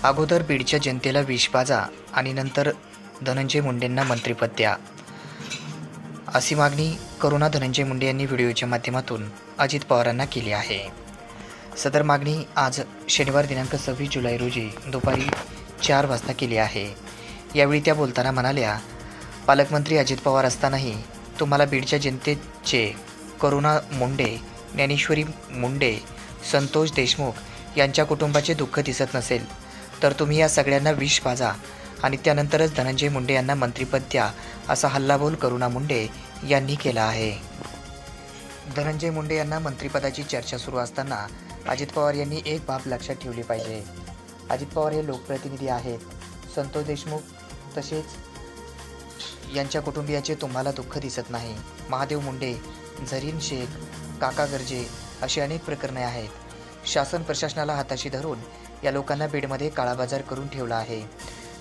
अगोदर बीडच्या जनतेला विष पाजा आणि नंतर धनंजय मुंडेंना मंत्रिपद द्या, अशी मागणी करुणा धनंजय मुंडे यांनी व्हिडिओच्या माध्यमातून अजित पवारांना केली आहे। सदर मागणी आज शनिवार दिनांक 26 जुलै रोजी दुपारी 4 वाजता केली आहे। यावेळी त्या बोलताना म्हणाल्या, पालकमंत्री अजित पवार असतानाही तुम्हाला बीडच्या जनतेचे करुणा मुंडे, ज्ञानेश्वरी मुंडे, संतोष देशमुख यांच्या कुटुंबाचे दुःख दिसत नसेल तर तुम्ही या सगळ्यांना विष पाजा आणि त्यानंतरच धनंजय मुंडे यांना मंत्रिपद द्या, असा हल्लाबोल करुणा मुंडे यांनी केला आहे। धनंजय मुंडे यांना मंत्रिपदाची चर्चा सुरू असताना अजित पवार यांनी एक बाब लक्षात ठेवली पाहिजे। अजित पवार हे लोकप्रतिनिधी आहेत। संतोष देशमुख तसेच यांच्या कुटुंबियाचे तुम्हाला दुःख दिसत नाही। महादेव मुंडे, झरीन शेख, काका गर्जे अशी अनेक प्रकरणे आहेत। शासन प्रशासनाला हाताशी धरून या लोकांना बीडमध्ये काळाबाजार करून ठेवला आहे,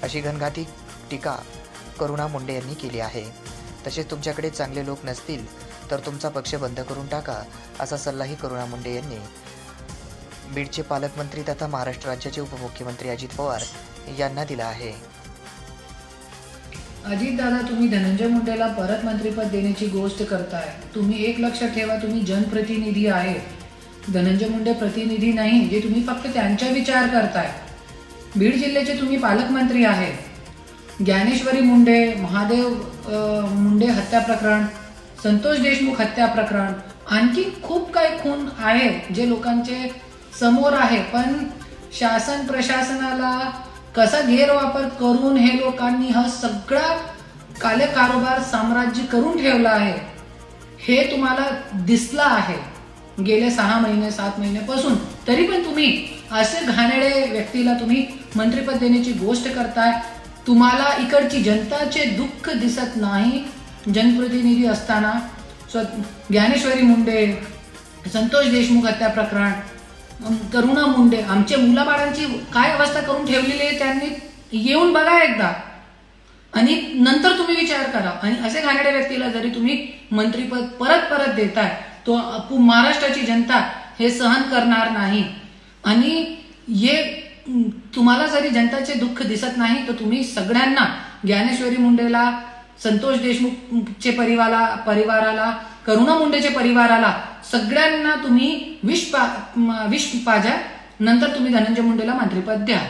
अशी घनघाती टीका करुणा मुंडे यांनी केली आहे। तसेच तुमच्याकडे चांगले लोक नसतील तर तुमचा पक्ष बंद करून टाका, असा सल्लाही करुणा मुंडे यांनी बीडचे पालकमंत्री तथा महाराष्ट्र राज्याचे उपमुख्यमंत्री अजित पवार यांना दिला आहे। अजित दादा, तुम्ही धनंजय मुंडेला परत मंत्रिपद देण्याची गोष्ट करताय। तुम्ही एक लक्षात ठेवा, तुम्ही जनप्रतिनिधी आहे, धनंजय मुंडे प्रतिनिधी नाही जे तुम्ही फक्त त्यांचा विचार करताय। बीड जिल्ह्याचे तुम्ही पालकमंत्री आहे। ज्ञानेश्वरी मुंडे, महादेव मुंडे हत्या प्रकरण, संतोष देशमुख हत्या प्रकरण, आणखी खूप काही खून आहे जे लोकांचे समोर आहे, पण शासन प्रशासनाला कसा गैरवापर करून हे लोकांनी हा सगळा काले कारोबार साम्राज्य करून ठेवला आहे हे तुम्हाला दिसला आहे गेले 6 महिने 7 महिन्यापासून। तरी पण तुम्ही असे घाणेरडे व्यक्तीला तुम्ही मंत्रिपद देण्याची गोष्ट करताय। तुम्हाला इकडची जनताचे दुःख दिसत नाही। जनप्रतिनिधी असताना ज्ञानेश्वरी मुंडे, संतोष देशमुख हत्या प्रकरण, करुणा मुंडे, आमच्या मुलाबाळांची काय अवस्था करून ठेवलेली आहे त्यांनी येऊन बघा एकदा आणि नंतर तुम्ही विचार करा। आणि असे घाणेरड्या व्यक्तीला जरी तुम्ही मंत्रिपद परत देताय तो महाराष्ट्राची जनता हे सहन करणार नाही। आणि हे तुम्हाला जरी जनताचे दुःख दिसत नाही तर तुम्ही सगळ्यांना, ज्ञानेश्वरी मुंडेला, संतोष देशमुखचे परिवाराला, करुणा मुंडेच्या परिवाराला सगळ्यांना तुम्ही विष पाजा, नंतर तुम्ही धनंजय मुंडेला मंत्रिपद द्या।